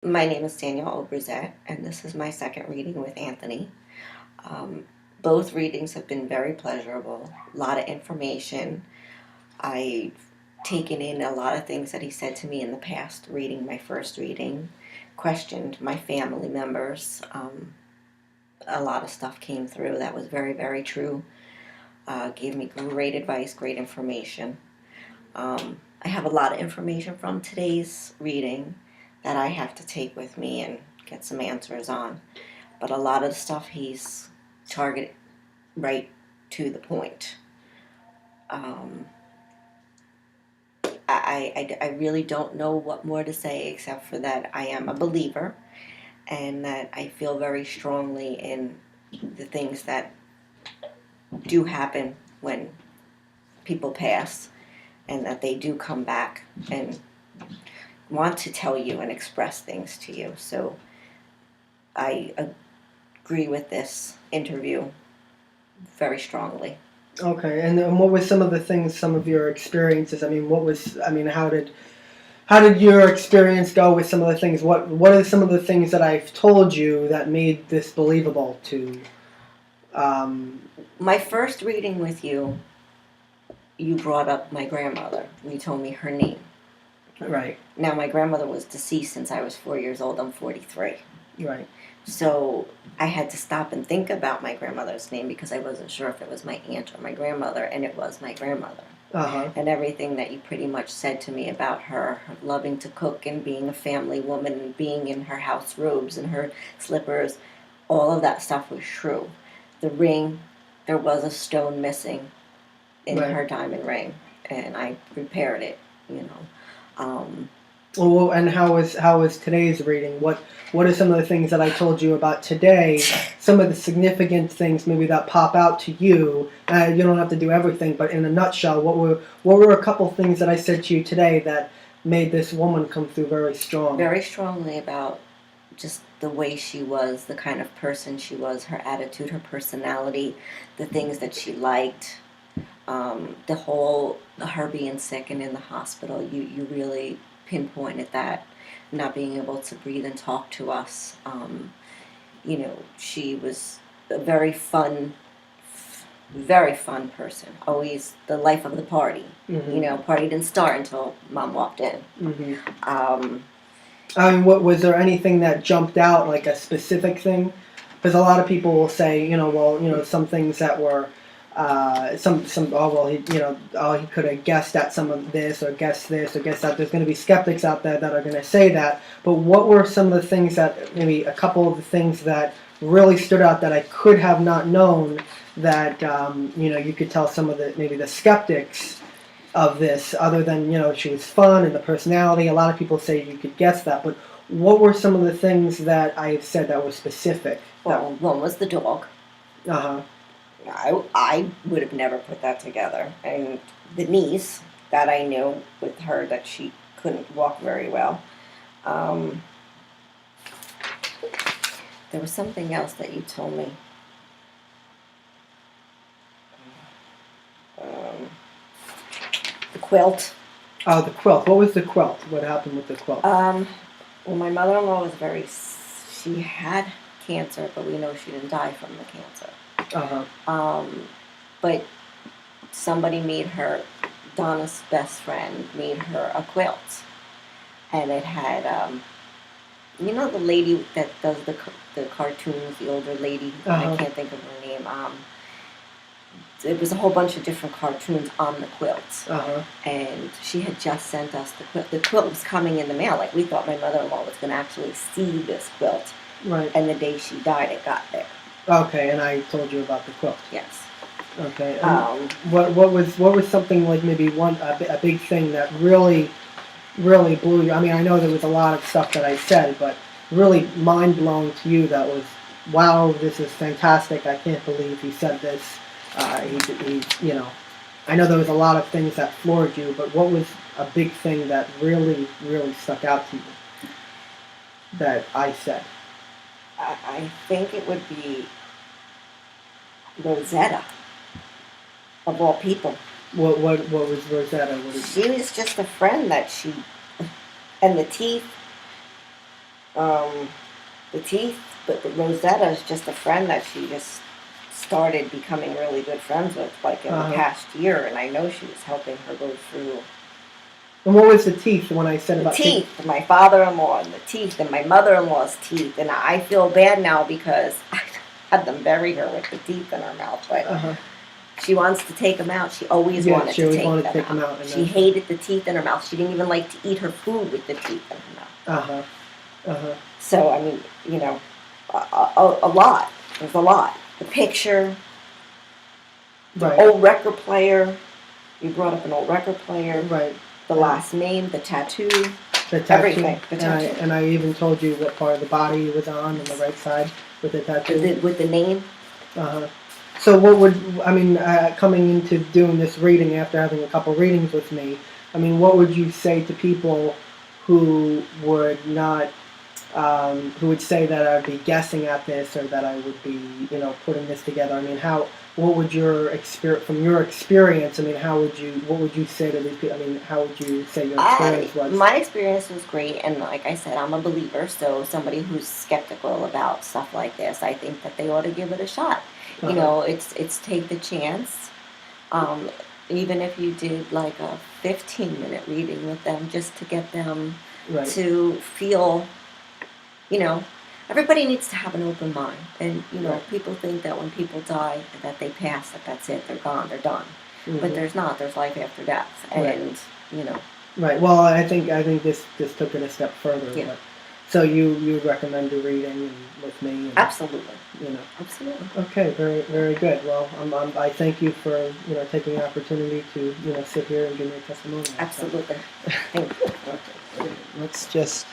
My name is Danielle Obrazet, and this is my second reading with Anthony. Um, both readings have been very pleasurable, a lot of information. I've taken in a lot of things that he said to me in the past reading my first reading, questioned my family members. A lot of stuff came through that was very, very true. Gave me great advice, great information. I have a lot of information from today's reading that I have to take with me and get some answers on. But a lot of the stuff he's targeted right to the point. Um, I really don't know what more to say except for that I am a believer and that I feel very strongly in the things that do happen when people pass and that they do come back and want to tell you and express things to you. So I agree with this interview very strongly. Okay, and what was some of the things, some of your experiences? How did your experience go with some of the things? What are some of the things that I've told you that made this believable to? My first reading with you, you brought up my grandmother. You told me her name. Right. Now, my grandmother was deceased since I was 4 years old. I'm 43. Right. So I had to stop and think about my grandmother's name because I wasn't sure if it was my aunt or my grandmother, and it was my grandmother. Uh-huh. And everything that you pretty much said to me about her loving to cook and being a family woman and being in her house robes and her slippers, all of that stuff was true. The ring, there was a stone missing in Right. her diamond ring, and I repaired it, Well, and how is today's reading? What are some of the things that I told you about today? Some of the significant things maybe that pop out to you. You don't have to do everything, but in a nutshell, what were a couple things that I said to you today that made this woman come through very strong? Very strongly about just the way she was, the kind of person she was, her attitude, her personality, the things that she liked, the whole her being sick and in the hospital. You really pinpointed that, not being able to breathe and talk to us. She was a very fun person. Always the life of the party. Mm-hmm. Party didn't start until Mom walked in. Mm-hmm. Um, What was there anything that jumped out, like a specific thing? Because a lot of people will say, some things that were, he could have guessed at some of this or guessed that. There's going to be skeptics out there that are going to say that. But what were some of the things that, maybe a couple of the things that really stood out that I could have not known that, you could tell some of the skeptics of this, other than, she was fun and the personality. A lot of people say you could guess that, but what were some of the things that I have said that were specific? well, one was the dog. Uh-huh. I would have never put that together. And the niece that I knew with her that she couldn't walk very well. There was something else that you told me. The quilt. Oh, the quilt. What was the quilt? What happened with the quilt? Well, my mother-in-law was she had cancer, but we know she didn't die from the cancer. Uh-huh. But somebody made her, Donna's best friend, made her a quilt. And it had, the lady that does the cartoons, the older lady, Uh-huh. I can't think of her name. It was a whole bunch of different cartoons on the quilt. Uh-huh. And she had just sent us the quilt. The quilt was coming in the mail. Like, we thought my mother-in-law was going to actually see this quilt. Right. And the day she died, it got there. Okay, and I told you about the quilt. Yes. Okay. What was something like maybe a big thing that really blew you? I mean, I know there was a lot of stuff that I said, but really mind blowing to you that was, wow, this is fantastic. I can't believe he said this. I know there was a lot of things that floored you, but what was a big thing that really, really stuck out to you that I said? I think it would be Rosetta, of all people. What was Rosetta? She was just a friend and the teeth. the teeth, but the Rosetta is just a friend that she just started becoming really good friends with, like in the past year, and I know she was helping her go through. And what was the teeth when I said The about teeth, my father-in-law, and the teeth, and my mother-in-law's teeth, and I feel bad now because I had them bury her with the teeth in her mouth, but she wants to take them out. She always wanted to take them out. She hated the teeth in her mouth. She didn't even like to eat her food with the teeth in her mouth. So I mean, you know, a lot. There's a lot. The picture, the old record player. You brought up an old record player. Right. The last name, the tattoo, everything. The tattoo. And I even told you what part of the body it was on the right side with the tattoo. With the name. So what would, I mean, coming into doing this reading after having a couple readings with me, I mean, what would you say to people who would not, who would say that I'd be guessing at this or that I would be, you know, putting this together? I mean, what would your experience, from your experience, I mean, what would you say to these people? I mean, how would you say your experience was? My experience was great, and like I said, I'm a believer, so somebody who's skeptical about stuff like this, I think that they ought to give it a shot. You know, it's take the chance. Even if you did like a 15-minute reading with them, just to get them to feel, you know, everybody needs to have an open mind. And, you know, people think that when people die, that they pass, that's it, they're gone, they're done. But there's not. There's life after death. And, you know. Right. Well, I think this took it a step further. Yeah. But, so you recommend the reading with me? And, absolutely. You know. Absolutely. Okay. Very, very good. Well, I thank you for, you know, taking the opportunity to, you know, sit here and give me a testimonial. Absolutely. Thank you. Okay. Let's just